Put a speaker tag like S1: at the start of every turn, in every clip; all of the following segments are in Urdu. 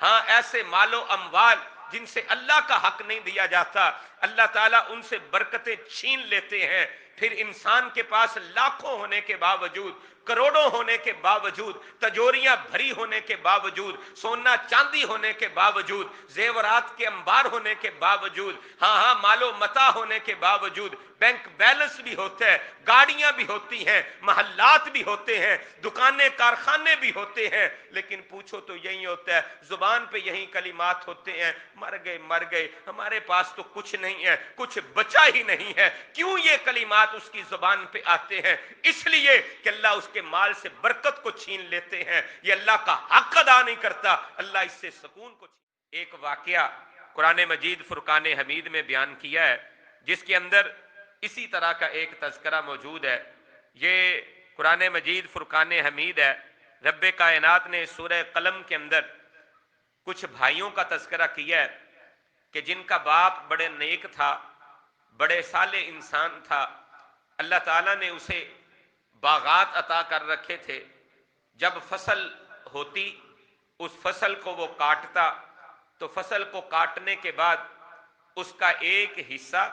S1: ہاں ایسے مالو اموال جن سے اللہ کا حق نہیں دیا جاتا، اللہ تعالیٰ ان سے برکتیں چھین لیتے ہیں، پھر انسان کے پاس لاکھوں ہونے کے باوجود، کروڑوں ہونے کے باوجود، تجوریاں بھری ہونے کے باوجود، سونا چاندی ہونے کے باوجود، زیورات کے انبار ہونے کے باوجود، ہاں مال و متاع ہونے کے باوجود، بینک بیلنس بھی ہوتا ہے، گاڑیاں بھی ہوتی ہیں، محلات بھی ہوتے ہیں، دکانیں کارخانے بھی ہوتے ہیں، لیکن پوچھو تو یہی ہوتا ہے، زبان پہ یہی کلمات ہوتے ہیں، مر گئے، ہمارے پاس تو کچھ نہیں ہے، کچھ بچا ہی نہیں ہے۔ کیوں یہ کلمات اس کی زبان پہ آتے ہیں؟ اس لیے کہ اللہ اس کے مال سے برکت کو چھین لیتے ہیں، یہ اللہ کا حق ادا نہیں کرتا، اللہ اس سے سکون کو چھین۔ ایک واقعہ قرآن مجید فرقان حمید میں بیان کیا ہے، جس کے اندر اسی طرح کا ایک تذکرہ موجود ہے۔ یہ قرآن مجید فرقان حمید ہے۔ رب کائنات نے سورہ قلم کے اندر کچھ بھائیوں کا تذکرہ کیا ہے کہ جن کا باپ بڑے نیک تھا، بڑے صالح انسان تھا، اللہ تعالیٰ نے اسے باغات عطا کر رکھے تھے، جب فصل ہوتی اس فصل کو وہ کاٹتا تو فصل کو کاٹنے کے بعد اس کا ایک حصہ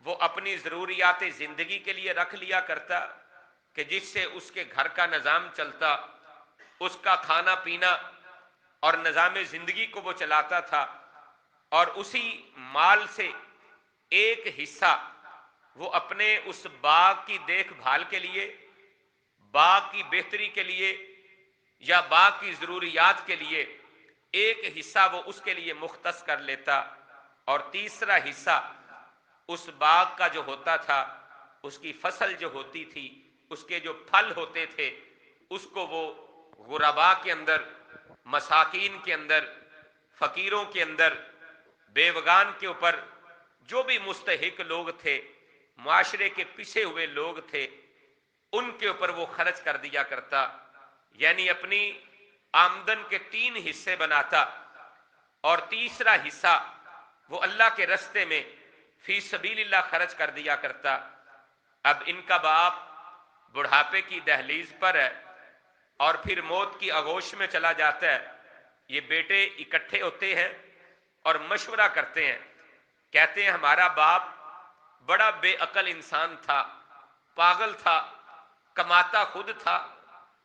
S1: وہ اپنی ضروریات زندگی کے لیے رکھ لیا کرتا کہ جس سے اس کے گھر کا نظام چلتا، اس کا کھانا پینا اور نظام زندگی کو وہ چلاتا تھا، اور اسی مال سے ایک حصہ وہ اپنے اس باغ کی دیکھ بھال کے لیے، باغ کی بہتری کے لیے یا باغ کی ضروریات کے لیے ایک حصہ وہ اس کے لیے مختص کر لیتا، اور تیسرا حصہ اس باغ کا جو ہوتا تھا، اس کی فصل جو ہوتی تھی، اس کے جو پھل ہوتے تھے، اس کو وہ غرباء کے اندر، مساکین کے اندر، فقیروں کے اندر، بیوگان کے اوپر، جو بھی مستحق لوگ تھے، معاشرے کے پیچھے ہوئے لوگ تھے، ان کے اوپر وہ خرچ کر دیا کرتا، یعنی اپنی آمدن کے 3 حصے بناتا، اور تیسرا حصہ وہ اللہ کے رستے میں فی سبیل اللہ خرچ کر دیا کرتا۔ اب ان کا باپ بڑھاپے کی دہلیز پر ہے اور پھر موت کی آغوش میں چلا جاتا ہے، یہ بیٹے اکٹھے ہوتے ہیں اور مشورہ کرتے ہیں، کہتے ہیں ہمارا باپ بڑا بے عقل انسان تھا، پاگل تھا، کماتا خود تھا،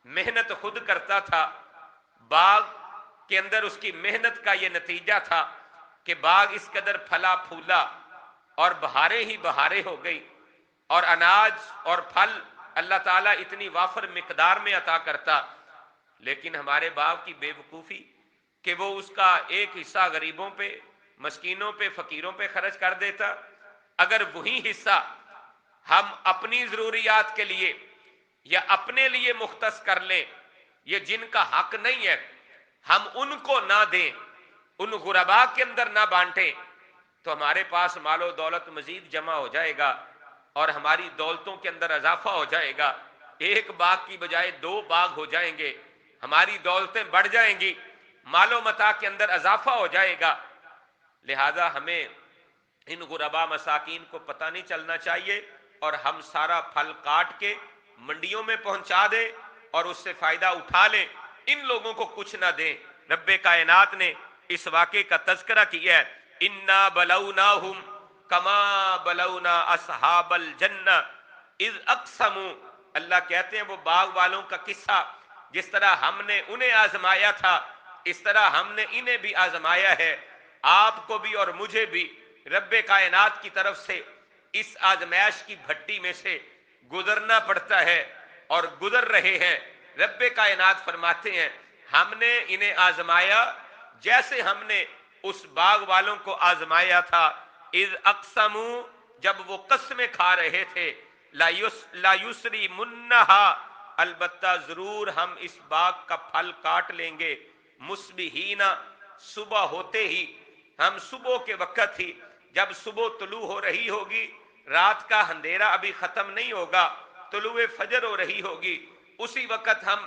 S1: محنت خود کرتا تھا، باغ کے اندر اس کی محنت کا یہ نتیجہ تھا کہ باغ اس قدر پھلا پھولا اور بہاریں ہی بہاریں ہو گئی، اور اناج اور پھل اللہ تعالیٰ اتنی وافر مقدار میں عطا کرتا، لیکن ہمارے باپ کی بے وقوفی کہ وہ اس کا ایک حصہ غریبوں پہ، مسکینوں پہ، فقیروں پہ خرچ کر دیتا۔ اگر وہی حصہ ہم اپنی ضروریات کے لیے یا اپنے لیے مختص کر لیں، یہ جن کا حق نہیں ہے، ہم ان کو نہ دیں، ان غرباء کے اندر نہ بانٹیں، تو ہمارے پاس مال و دولت مزید جمع ہو جائے گا اور ہماری دولتوں کے اندر اضافہ ہو جائے گا، ایک باغ کی بجائے 2 باغ ہو جائیں گے، ہماری دولتیں بڑھ جائیں گی، مال و متاع کے اندر اضافہ ہو جائے گا۔ لہذا ہمیں ان غرباء مساکین کو پتہ نہیں چلنا چاہیے، اور ہم سارا پھل کاٹ کے منڈیوں میں پہنچا دیں اور اس سے فائدہ اٹھا لیں، ان لوگوں کو کچھ نہ دیں۔ رب کائنات نے اس واقعے کا تذکرہ کیا ہے، اِنَّا بَلَوْنَاهُمْ كَمَا بَلَوْنَا أَصْحَابَ الْجَنَّةِ اِذْ أَقْسَمُوا، اللہ کہتے ہیں وہ باغ والوں کا قصہ، جس طرح ہم نے انہیں آزمایا تھا، اس طرح ہم نے انہیں بھی آزمایا ہے، آپ کو بھی اور مجھے بھی رب کائنات کی طرف سے اس آزمائش کی بھٹی میں سے گزرنا پڑتا ہے اور گزر رہے ہیں۔ رب کائنات فرماتے ہیں ہم نے انہیں آزمایا جیسے ہم نے اس باغ والوں کو آزمایا تھا، اذ اقسموا، جب وہ قسمیں کھا رہے تھے، لا یسری منہا، البتہ ضرور ہم اس باغ کا پھل کاٹ لیں گے، مصبحین، صبح ہوتے ہی، ہم صبح کے وقت ہی، جب صبح طلوع ہو رہی ہوگی، رات کا اندھیرا ابھی ختم نہیں ہوگا، طلوع فجر ہو رہی ہوگی، اسی وقت ہم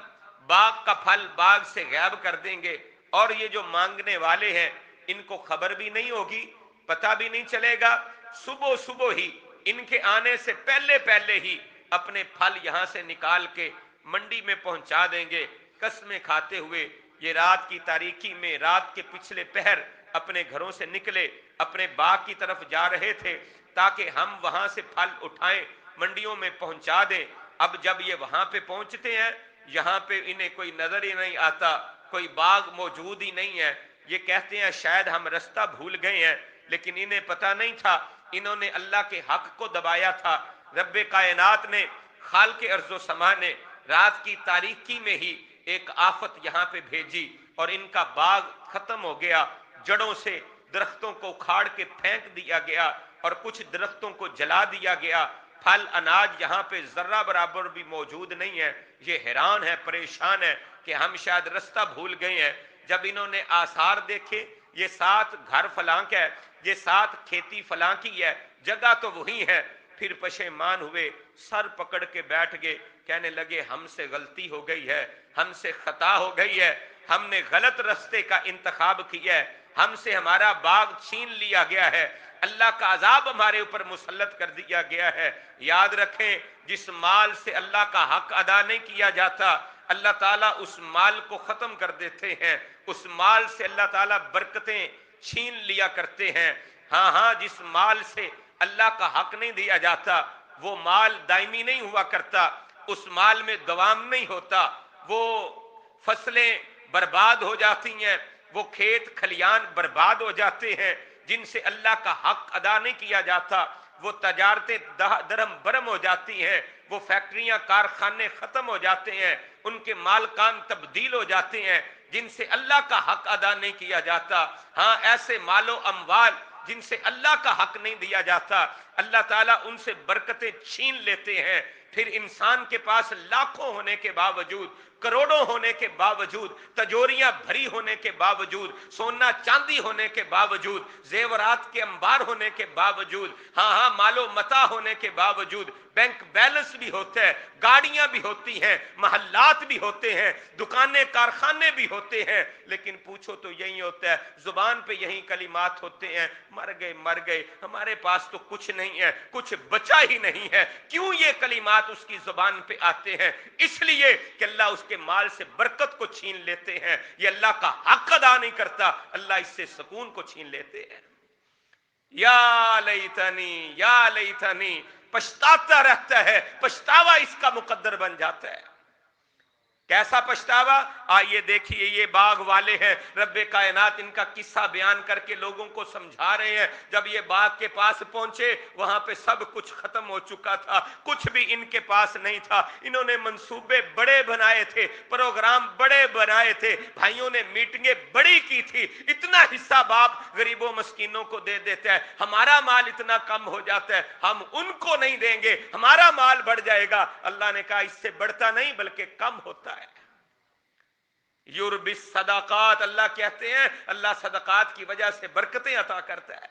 S1: باغ کا پھل باغ سے غائب کر دیں گے، اور یہ جو مانگنے والے ہیں ان کو خبر بھی نہیں ہوگی، پتہ بھی نہیں چلے گا، صبح صبح ہی ان کے آنے سے پہلے پہلے ہی اپنے پھل یہاں سے نکال کے منڈی میں پہنچا دیں گے، قسمیں کھاتے ہوئے یہ رات کی تاریکی میں رات کے پچھلے پہر اپنے گھروں سے نکلے، اپنے باغ کی طرف جا رہے تھے تاکہ ہم وہاں سے پھل اٹھائیں، منڈیوں میں پہنچا دیں۔ اب جب یہ وہاں پہ پہنچتے ہیں، یہاں پہ انہیں کوئی نظر ہی نہیں آتا، کوئی باغ موجود ہی نہیں ہے۔ یہ کہتے ہیں شاید ہم رستہ بھول گئے ہیں، لیکن انہیں پتہ نہیں تھا، انہوں نے اللہ کے حق کو دبایا تھا۔ رب کائنات نے، خالق ارض و سما نے رات کی تاریکی میں ہی ایک آفت یہاں پہ بھیجی اور ان کا باغ ختم ہو گیا۔ جڑوں سے درختوں کو اکھاڑ کے پھینک دیا گیا اور کچھ درختوں کو جلا دیا گیا۔ پھل اناج یہاں پہ ذرہ برابر بھی موجود نہیں ہے۔ یہ حیران ہے، پریشان ہے کہ ہم شاید رستہ بھول گئے ہیں۔ جب انہوں نے آثار دیکھے، یہ 7 گھر فلاں کا ہے، یہ 7 کھیتی فلاں کی ہے، جگہ تو وہی ہے، پھر پشیمان ہوئے، سر پکڑ کے بیٹھ گئے، کہنے لگے ہم سے غلطی ہو گئی ہے، ہم سے خطا ہو گئی ہے، ہم نے غلط رستے کا انتخاب کیا ہے، ہم سے ہمارا باغ چھین لیا گیا ہے، اللہ کا عذاب ہمارے اوپر مسلط کر دیا گیا ہے۔ یاد رکھیں، جس مال سے اللہ کا حق ادا نہیں کیا جاتا، اللہ تعالیٰ اس مال کو ختم کر دیتے ہیں، اس مال سے اللہ تعالیٰ برکتیں چھین لیا کرتے ہیں۔ ہاں، جس مال سے اللہ کا حق نہیں دیا جاتا وہ مال دائمی نہیں ہوا کرتا، اس مال میں دوام نہیں ہوتا، وہ فصلیں برباد ہو جاتی ہیں، وہ کھیت کھلیان برباد ہو جاتے ہیں جن سے اللہ کا حق ادا نہیں کیا جاتا، وہ تجارتیں درہم برہم ہو جاتی ہیں، وہ فیکٹریاں کارخانے ختم ہو جاتے ہیں، ان کے مالکان تبدیل ہو جاتے ہیں جن سے اللہ کا حق ادا نہیں کیا جاتا۔ ہاں، ایسے مال و اموال جن سے اللہ کا حق نہیں دیا جاتا، اللہ تعالیٰ ان سے برکتیں چھین لیتے ہیں۔ پھر انسان کے پاس لاکھوں ہونے کے باوجود، کروڑوں ہونے کے باوجود، تجوریاں بھری ہونے کے باوجود، سونا چاندی ہونے کے باوجود، زیورات کے انبار ہونے کے باوجود، ہاں مال و متاع ہونے کے باوجود، بینک بیلنس بھی ہوتا ہے، گاڑیاں بھی ہوتی ہیں، محلات بھی ہوتے ہیں، دکانیں کارخانے بھی ہوتے ہیں، لیکن پوچھو تو یہی ہوتا ہے، زبان پہ یہی کلمات ہوتے ہیں، مر گئے، ہمارے پاس تو کچھ نہیں ہے، کچھ بچا ہی نہیں ہے۔ کیوں یہ کلمات اس کی زبان پہ آتے ہیں؟ اس لیے کہ اللہ اس کے مال سے برکت کو چھین لیتے ہیں، یہ اللہ کا حق ادا نہیں کرتا، اللہ اس سے سکون کو چھین لیتے ہیں۔ یا لیتنی پچھتاتا رہتا ہے، پچھتاوا اس کا مقدر بن جاتا ہے۔ کیسا پچھتاوا؟ آئیے دیکھیے، یہ باغ والے ہیں، رب کائنات ان کا قصہ بیان کر کے لوگوں کو سمجھا رہے ہیں۔ جب یہ باغ کے پاس پہنچے، وہاں پہ سب کچھ ختم ہو چکا تھا، کچھ بھی ان کے پاس نہیں تھا۔ انہوں نے منصوبے بڑے بنائے تھے، پروگرام بڑے بنائے تھے، بھائیوں نے میٹنگیں بڑی کی تھی، اتنا حصہ باپ غریبوں مسکینوں کو دے دیتا ہے، ہمارا مال اتنا کم ہو جاتا ہے، ہم ان کو نہیں دیں گے، ہمارا مال بڑھ جائے گا۔ اللہ نے کہا اس سے بڑھتا نہیں بلکہ کم ہوتا ہے۔ یوربی صدقات، اللہ کہتے ہیں اللہ صدقات کی وجہ سے برکتیں عطا کرتا ہے۔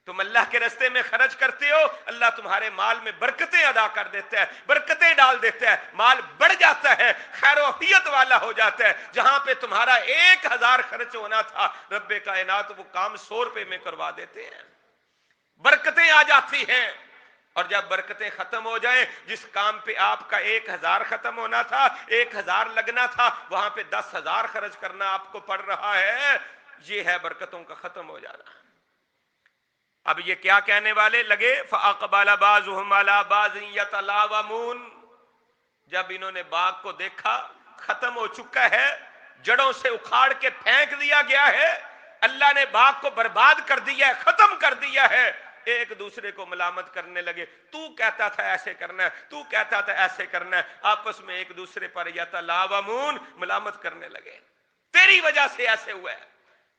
S1: تم اللہ کے راستے میں خرچ کرتے ہو، اللہ تمہارے مال میں برکتیں ادا کر دیتا ہے، برکتیں ڈال دیتا ہے، مال بڑھ جاتا ہے، خیر و عافیت والا ہو جاتا ہے۔ جہاں پہ تمہارا 1000 خرچ ہونا تھا، رب کائنات وہ کام 100 روپے میں کروا دیتے ہیں، برکتیں آ جاتی ہیں۔ اور جب برکتیں ختم ہو جائیں، جس کام پہ آپ کا 1000 ختم ہونا تھا، 1000 لگنا تھا، وہاں پہ 10,000 خرچ کرنا آپ کو پڑ رہا ہے، یہ ہے برکتوں کا ختم ہو جانا۔ اب یہ کیا کہنے والے لگے؟ فَأَقْبَلَ بَعْضُهُمْ عَلَى بَعْضٍ يَتَلَاوَمُونَ۔ جب انہوں نے باغ کو دیکھا ختم ہو چکا ہے، جڑوں سے اکھاڑ کے پھینک دیا گیا ہے، اللہ نے باغ کو برباد کر دیا ہے، ختم کر دیا ہے، ایک دوسرے کو ملامت کرنے لگے۔ تو کہتا تھا ایسے کرنا ہے، تو کہتا تھا ایسے کرنا ہے، آپس میں ایک دوسرے پر یتلاومون، ملامت کرنے لگے، تیری وجہ سے ایسے ہوا ہے،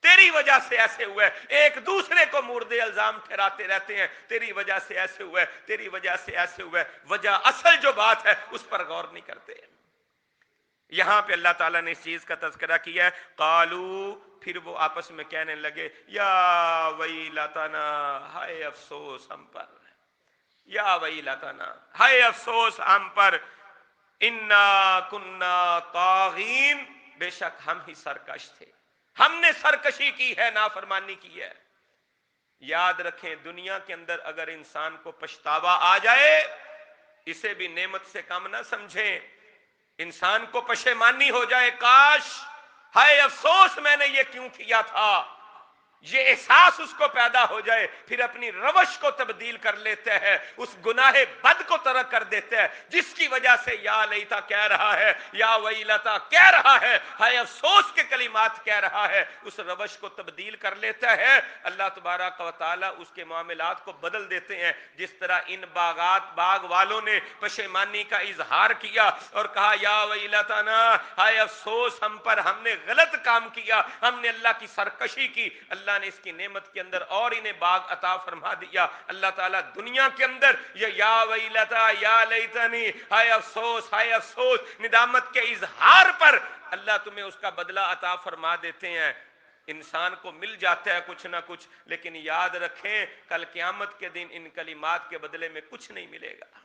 S1: تیری وجہ سے ایسے ہوا ہے، ایک دوسرے کو مورد الزام ٹھہراتے رہتے ہیں، تیری وجہ سے ایسے ہوا ہے، تیری وجہ سے ایسے ہوا ہے، وجہ اصل جو بات ہے اس پر غور نہیں کرتے۔ یہاں پہ اللہ تعالیٰ نے اس چیز کا تذکرہ کیا ہے، قالو، پھر وہ آپس میں کہنے لگے، یا ویلتنا، ہائے افسوس ہم پر، یا ویلتنا، ہائے افسوس ہم پر، انا کننا طاغین، بے شک ہم ہی سرکش تھے، ہم نے سرکشی کی ہے، نافرمانی کی ہے۔ یاد رکھیں، دنیا کے اندر اگر انسان کو پچھتاوا آ جائے، اسے بھی نعمت سے کم نہ سمجھیں۔ انسان کو پشیمانی ہو جائے، کاش ہائے افسوس میں نے یہ کیوں کیا تھا، یہ احساس اس کو پیدا ہو جائے، پھر اپنی روش کو تبدیل کر لیتے ہیں، اس گناہ بد کو ترک کر دیتے ہیں جس کی وجہ سے یا لیتا کہہ رہا ہے، یا ویلتا کہہ رہا ہے، ہائے افسوس کے کلمات کہہ رہا ہے، اس روش کو تبدیل کر لیتا ہے۔ اللہ تبارک و تعالی اس کے معاملات کو بدل دیتے ہیں، جس طرح ان باغ والوں نے پشیمانی کا اظہار کیا اور کہا یا ویلتنا، ہائے افسوس ہم پر، ہم نے غلط کام کیا، ہم نے اللہ کی سرکشی کی، اللہ نے اس کی نعمت کے اندر اور انہیں باغ عطا فرما دیا۔ اللہ تعالیٰ دنیا کے اندر یہ یا ویلتا یا لیتنی، ہائے افسوس ہائے افسوس، ندامت کے اظہار پر اللہ تمہیں اس کا بدلہ عطا فرما دیتے ہیں۔ انسان کو مل جاتا ہے کچھ نہ کچھ، لیکن یاد رکھیں کل قیامت کے دن ان کلمات کے بدلے میں کچھ نہیں ملے گا۔